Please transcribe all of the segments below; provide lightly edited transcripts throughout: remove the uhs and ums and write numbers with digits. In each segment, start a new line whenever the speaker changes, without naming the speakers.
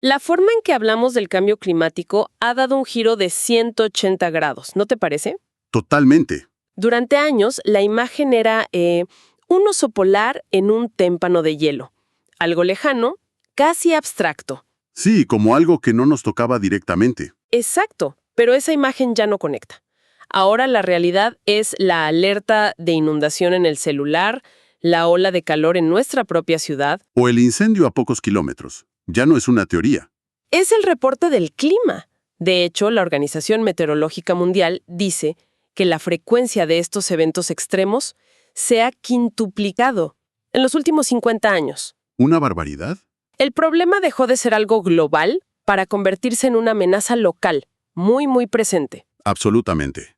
La forma en que hablamos del cambio climático ha dado un giro de 180 grados, ¿no te parece?
Totalmente.
Durante años, la imagen era un oso polar en un témpano de hielo. Algo lejano, casi abstracto.
Sí, como algo que no nos tocaba directamente.
Exacto, pero esa imagen ya no conecta. Ahora la realidad es la alerta de inundación en el celular, la ola de calor en nuestra propia ciudad.
O el incendio a pocos kilómetros. Ya no es una teoría.
Es el reporte del clima. De hecho, la Organización Meteorológica Mundial dice que la frecuencia de estos eventos extremos se ha quintuplicado en los últimos 50 años.
¿Una barbaridad?
El problema dejó de ser algo global para convertirse en una amenaza local, muy presente.
Absolutamente.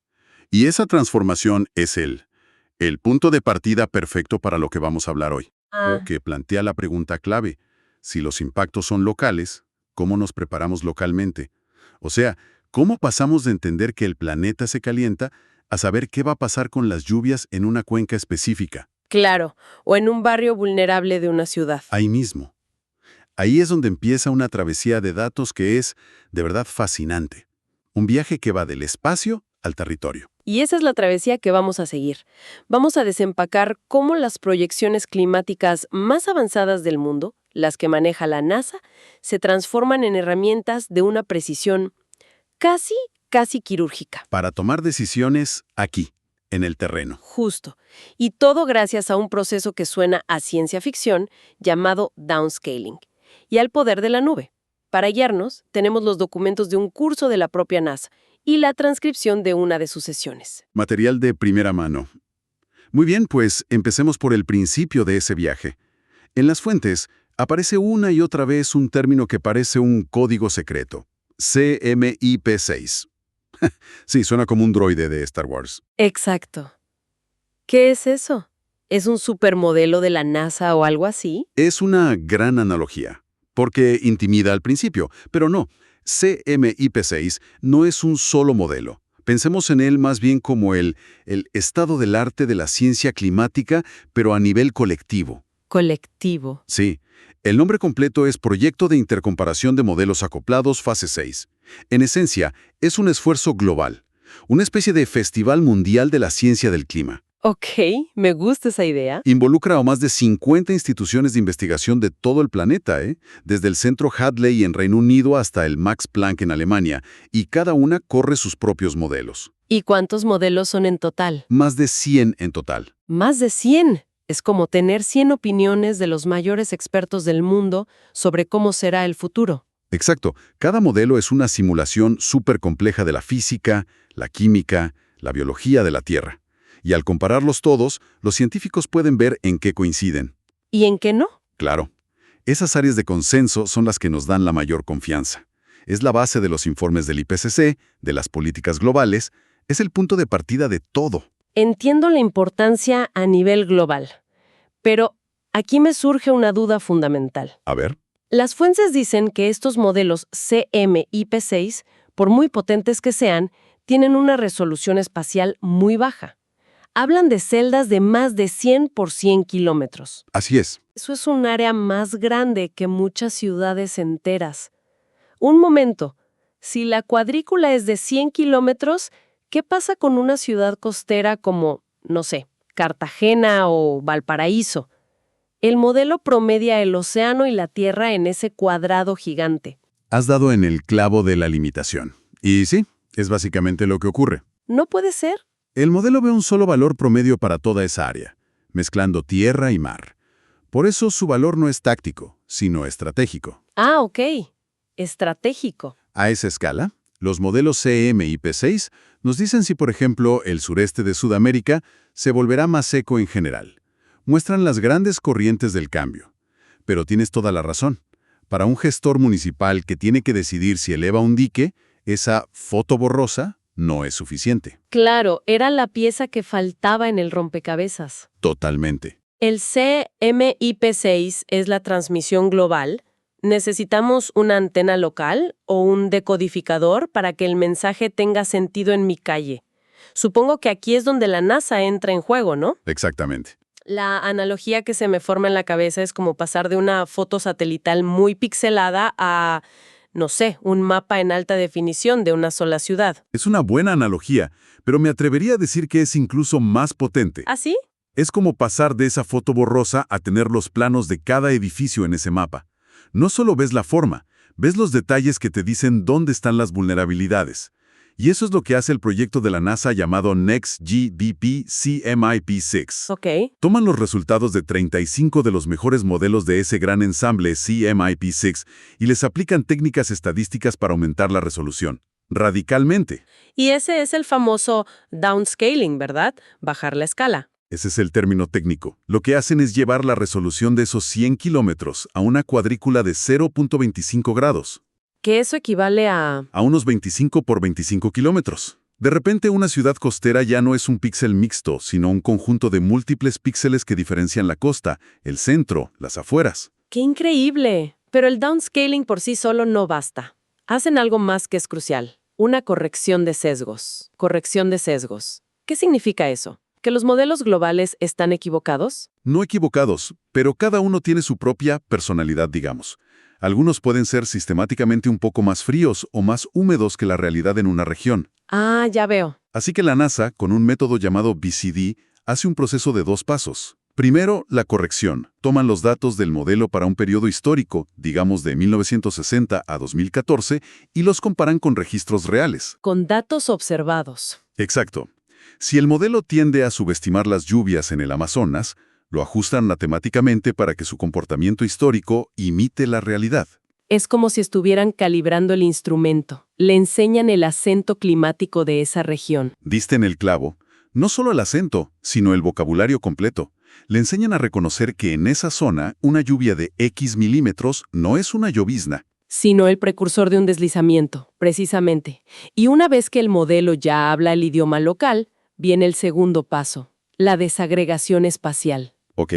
Y esa transformación es el punto de partida perfecto para lo que vamos a hablar hoy. Que plantea la pregunta clave. Si los impactos son locales, ¿cómo nos preparamos localmente? O sea, ¿cómo pasamos de entender que el planeta se calienta a saber qué va a pasar con las lluvias en una cuenca específica?
Claro, o en un barrio vulnerable de una ciudad.
Ahí mismo. Ahí es donde empieza una travesía de datos que es, de verdad, fascinante. Un viaje que va del espacio al territorio.
Y esa es la travesía que vamos a seguir. Vamos a desempacar cómo las proyecciones climáticas más avanzadas del mundo, las que maneja la NASA, se transforman en herramientas de una precisión casi quirúrgica.
Para tomar decisiones aquí, en el terreno.
Justo. Y todo gracias a un proceso que suena a ciencia ficción llamado downscaling y al poder de la nube. Para guiarnos, tenemos los documentos de un curso de la propia NASA y la transcripción de una de sus sesiones.
Material de primera mano. Muy bien, pues empecemos por el principio de ese viaje. En las fuentes aparece una y otra vez un término que parece un código secreto. CMIP6. Sí, suena como un droide de Star Wars.
Exacto. ¿Qué es eso? ¿Es un supermodelo de la NASA o algo así?
Es una gran analogía, porque intimida al principio, pero no. CMIP6 no es un solo modelo. Pensemos en él más bien como el estado del arte de la ciencia climática, pero a nivel colectivo.
Colectivo.
Sí, el nombre completo es Proyecto de Intercomparación de Modelos Acoplados Fase 6. En esencia, es un esfuerzo global, una especie de Festival Mundial de la Ciencia del Clima.
Ok, me gusta esa idea.
Involucra a más de 50 instituciones de investigación de todo el planeta, desde el Centro Hadley en Reino Unido hasta el Max Planck en Alemania, y cada una corre sus propios modelos.
¿Y cuántos modelos son en total?
Más de 100 en total.
Más de 100. Es como tener 100 opiniones de los mayores expertos del mundo sobre cómo será el futuro.
Exacto. Cada modelo es una simulación súper compleja de la física, la química, la biología de la Tierra. Y al compararlos todos, los científicos pueden ver en qué coinciden.
¿Y en qué no?
Claro. Esas áreas de consenso son las que nos dan la mayor confianza. Es la base de los informes del IPCC, de las políticas globales, es el punto de partida de todo.
Entiendo la importancia a nivel global, pero aquí me surge una duda fundamental.
A ver.
Las fuentes dicen que estos modelos CMIP6, por muy potentes que sean, tienen una resolución espacial muy baja. Hablan de celdas de más de 100 por 100 kilómetros.
Así es.
Eso es un área más grande que muchas ciudades enteras. Un momento, si la cuadrícula es de 100 kilómetros, ¿qué pasa con una ciudad costera como, no sé, Cartagena o Valparaíso? El modelo promedia el océano y la tierra en ese cuadrado gigante.
Has dado en el clavo de la limitación. Y sí, es básicamente lo que ocurre.
¿No puede ser?
El modelo ve un solo valor promedio para toda esa área, mezclando tierra y mar. Por eso su valor no es táctico, sino estratégico.
Ah, ok. Estratégico.
A esa escala, los modelos CMIP6 nos dicen si, por ejemplo, el sureste de Sudamérica se volverá más seco en general. Muestran las grandes corrientes del cambio. Pero tienes toda la razón. Para un gestor municipal que tiene que decidir si eleva un dique, esa foto borrosa no es suficiente.
Claro, era la pieza que faltaba en el rompecabezas.
Totalmente.
El CMIP6 es la transmisión global. ¿Necesitamos una antena local o un decodificador para que el mensaje tenga sentido en mi calle? Supongo que aquí es donde la NASA entra en juego, ¿no?
Exactamente.
La analogía que se me forma en la cabeza es como pasar de una foto satelital muy pixelada a, no sé, un mapa en alta definición de una sola ciudad.
Es una buena analogía, pero me atrevería a decir que es incluso más potente.
¿Ah, sí?
Es como pasar de esa foto borrosa a tener los planos de cada edificio en ese mapa. No solo ves la forma, ves los detalles que te dicen dónde están las vulnerabilidades. Y eso es lo que hace el proyecto de la NASA llamado NextGDP CMIP6.
Ok.
Toman los resultados de 35 de los mejores modelos de ese gran ensamble CMIP6 y les aplican técnicas estadísticas para aumentar la resolución. Radicalmente.
Y ese es el famoso downscaling, ¿verdad? Bajar la escala.
Ese es el término técnico. Lo que hacen es llevar la resolución de esos 100 kilómetros a una cuadrícula de 0.25 grados.
Que eso equivale a...
A unos 25 por 25 kilómetros. De repente una ciudad costera ya no es un píxel mixto, sino un conjunto de múltiples píxeles que diferencian la costa, el centro, las afueras.
¡Qué increíble! Pero el downscaling por sí solo no basta. Hacen algo más que es crucial. Una corrección de sesgos. Corrección de sesgos. ¿Qué significa eso? ¿Que los modelos globales están equivocados?
No equivocados, pero cada uno tiene su propia personalidad, digamos. Algunos pueden ser sistemáticamente un poco más fríos o más húmedos que la realidad en una región.
Ah, ya veo.
Así que la NASA, con un método llamado BCD, hace un proceso de 2 pasos. Primero, la corrección. Toman los datos del modelo para un periodo histórico, digamos de 1960 a 2014, y los comparan con registros reales.
Con datos observados.
Exacto. Si el modelo tiende a subestimar las lluvias en el Amazonas, lo ajustan matemáticamente para que su comportamiento histórico imite la realidad.
Es como si estuvieran calibrando el instrumento. Le enseñan el acento climático de esa región.
Diste en el clavo. No solo el acento, sino el vocabulario completo. Le enseñan a reconocer que en esa zona una lluvia de X milímetros no es una llovizna.
Sino el precursor de un deslizamiento, precisamente. Y una vez que el modelo ya habla el idioma local, viene el segundo paso, la desagregación espacial.
¿Ok?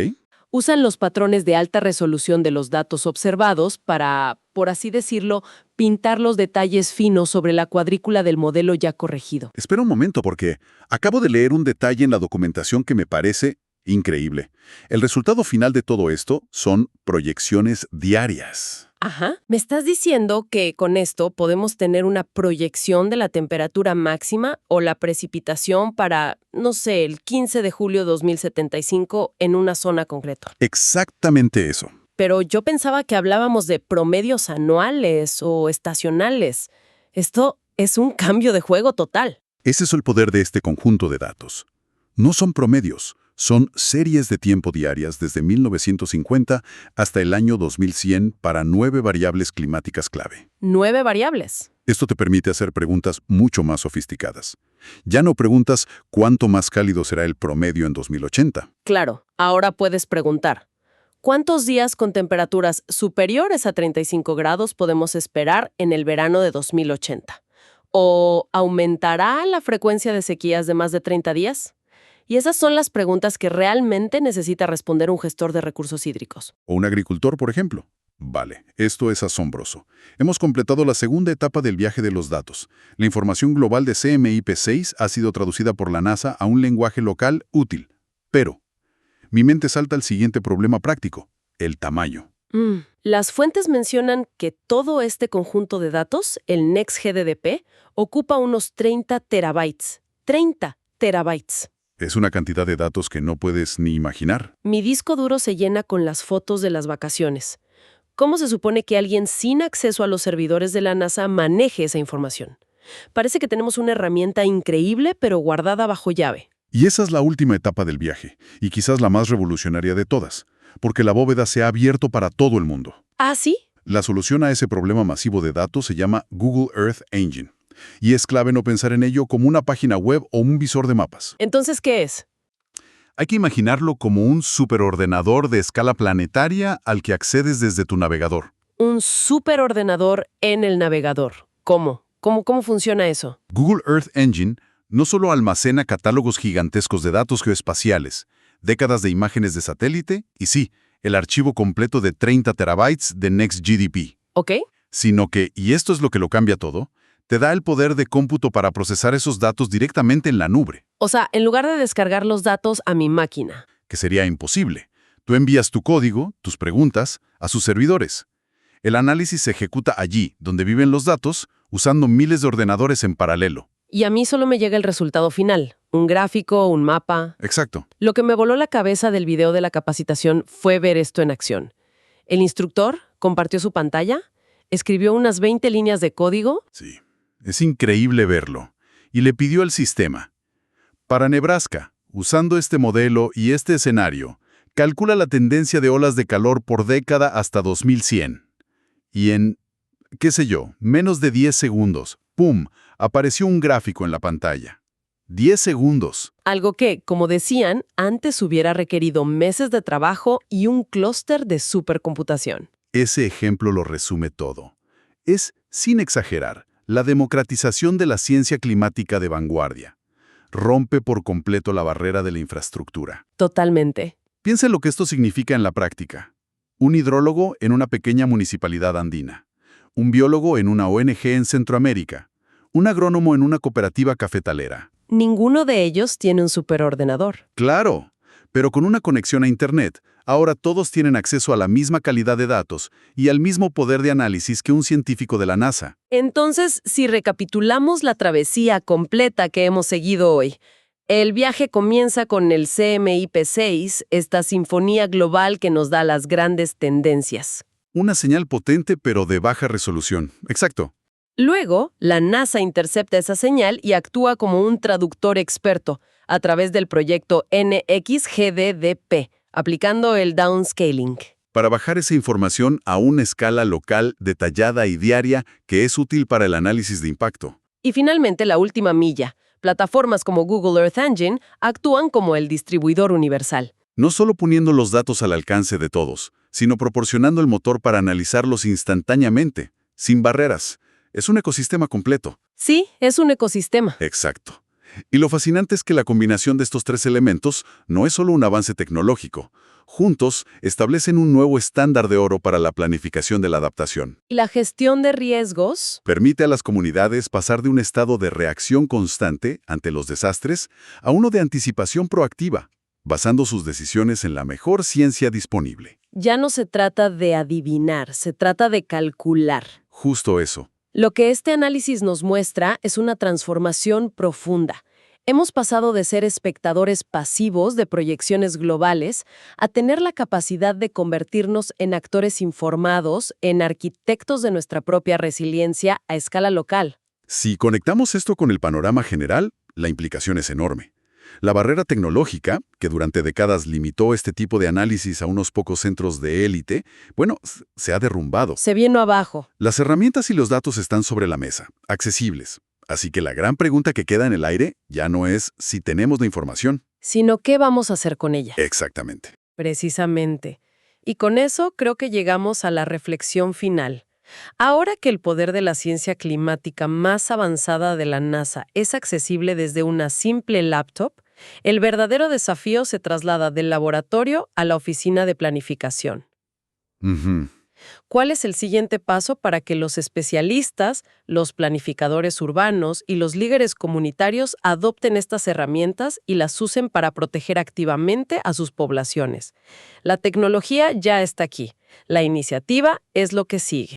Usan los patrones de alta resolución de los datos observados para, por así decirlo, pintar los detalles finos sobre la cuadrícula del modelo ya corregido.
Espera un momento porque acabo de leer un detalle en la documentación que me parece increíble. El resultado final de todo esto son proyecciones diarias.
Ajá. ¿Me estás diciendo que con esto podemos tener una proyección de la temperatura máxima o la precipitación para, no sé, el 15 de julio de 2075 en una zona concreta?
Exactamente eso.
Pero yo pensaba que hablábamos de promedios anuales o estacionales. Esto es un cambio de juego total.
Ese es el poder de este conjunto de datos. No son promedios, son series de tiempo diarias desde 1950 hasta el año 2100 para 9 variables climáticas clave.
9 variables.
Esto te permite hacer preguntas mucho más sofisticadas. Ya no preguntas cuánto más cálido será el promedio en 2080.
Claro, ahora puedes preguntar, ¿cuántos días con temperaturas superiores a 35 grados podemos esperar en el verano de 2080? ¿O aumentará la frecuencia de sequías de más de 30 días? Y esas son las preguntas que realmente necesita responder un gestor de recursos hídricos.
¿O un agricultor, por ejemplo? Vale, esto es asombroso. Hemos completado la segunda etapa del viaje de los datos. La información global de CMIP6 ha sido traducida por la NASA a un lenguaje local útil. Pero mi mente salta al siguiente problema práctico, el tamaño.
Las fuentes mencionan que todo este conjunto de datos, el NextGDP, ocupa unos 30 terabytes. 30 terabytes.
Es una cantidad de datos que no puedes ni imaginar.
Mi disco duro se llena con las fotos de las vacaciones. ¿Cómo se supone que alguien sin acceso a los servidores de la NASA maneje esa información? Parece que tenemos una herramienta increíble, pero guardada bajo llave.
Y esa es la última etapa del viaje, y quizás la más revolucionaria de todas, porque la bóveda se ha abierto para todo el mundo.
¿Ah, sí?
La solución a ese problema masivo de datos se llama Google Earth Engine. Y es clave no pensar en ello como una página web o un visor de mapas.
Entonces, ¿qué es?
Hay que imaginarlo como un superordenador de escala planetaria al que accedes desde tu navegador.
Un superordenador en el navegador. ¿Cómo? ¿Cómo funciona eso?
Google Earth Engine no solo almacena catálogos gigantescos de datos geoespaciales, décadas de imágenes de satélite y sí, el archivo completo de 30 terabytes de NextGDP.
¿Ok?
Sino que, y esto es lo que lo cambia todo, te da el poder de cómputo para procesar esos datos directamente en la nube.
O sea, en lugar de descargar los datos a mi máquina.
que sería imposible. Tú envías tu código, tus preguntas, a sus servidores. El análisis se ejecuta allí, donde viven los datos, usando miles de ordenadores en paralelo.
Y a mí solo me llega el resultado final, un gráfico, un mapa.
Exacto.
Lo que me voló la cabeza del video de la capacitación fue ver esto en acción. El instructor compartió su pantalla, escribió unas 20 líneas de código.
Sí, es increíble verlo. Y le pidió al sistema: para Nebraska, usando este modelo y este escenario, calcula la tendencia de olas de calor por década hasta 2100. Y en, qué sé yo, menos de 10 segundos, ¡pum!, apareció un gráfico en la pantalla. 10 segundos.
Algo que, como decían, antes hubiera requerido meses de trabajo y un clúster de supercomputación.
Ese ejemplo lo resume todo. Es, sin exagerar, la democratización de la ciencia climática de vanguardia. Rompe por completo la barrera de la infraestructura.
Totalmente.
Piensa en lo que esto significa en la práctica. Un hidrólogo en una pequeña municipalidad andina. Un biólogo en una ONG en Centroamérica. Un agrónomo en una cooperativa cafetalera.
Ninguno de ellos tiene un superordenador.
Claro, pero con una conexión a Internet, ahora todos tienen acceso a la misma calidad de datos y al mismo poder de análisis que un científico de la NASA.
Entonces, si recapitulamos la travesía completa que hemos seguido hoy, el viaje comienza con el CMIP6, esta sinfonía global que nos da las grandes tendencias.
Una señal potente pero de baja resolución. Exacto.
Luego, la NASA intercepta esa señal y actúa como un traductor experto a través del proyecto NXGDDP, aplicando el downscaling.
Para bajar esa información a una escala local, detallada y diaria que es útil para el análisis de impacto.
Y finalmente, la última milla. Plataformas como Google Earth Engine actúan como el distribuidor universal.
No solo poniendo los datos al alcance de todos, sino proporcionando el motor para analizarlos instantáneamente, sin barreras. Es un ecosistema completo.
Sí, es un ecosistema.
Exacto. Y lo fascinante es que la combinación de estos tres elementos no es solo un avance tecnológico. Juntos, establecen un nuevo estándar de oro para la planificación de la adaptación.
¿Y la gestión de riesgos?
Permite a las comunidades pasar de un estado de reacción constante ante los desastres a uno de anticipación proactiva, basando sus decisiones en la mejor ciencia disponible.
Ya no se trata de adivinar, se trata de calcular.
Justo eso.
Lo que este análisis nos muestra es una transformación profunda. Hemos pasado de ser espectadores pasivos de proyecciones globales a tener la capacidad de convertirnos en actores informados, en arquitectos de nuestra propia resiliencia a escala local.
Si conectamos esto con el panorama general, la implicación es enorme. La barrera tecnológica, que durante décadas limitó este tipo de análisis a unos pocos centros de élite, se ha derrumbado.
Se vino abajo.
Las herramientas y los datos están sobre la mesa, accesibles. Así que la gran pregunta que queda en el aire ya no es si tenemos la información.
Sino qué vamos a hacer con ella.
Exactamente.
Precisamente. Y con eso creo que llegamos a la reflexión final. Ahora que el poder de la ciencia climática más avanzada de la NASA es accesible desde una simple laptop, el verdadero desafío se traslada del laboratorio a la oficina de planificación. ¿Cuál es el siguiente paso para que los especialistas, los planificadores urbanos y los líderes comunitarios adopten estas herramientas y las usen para proteger activamente a sus poblaciones? La tecnología ya está aquí. La iniciativa es lo que sigue.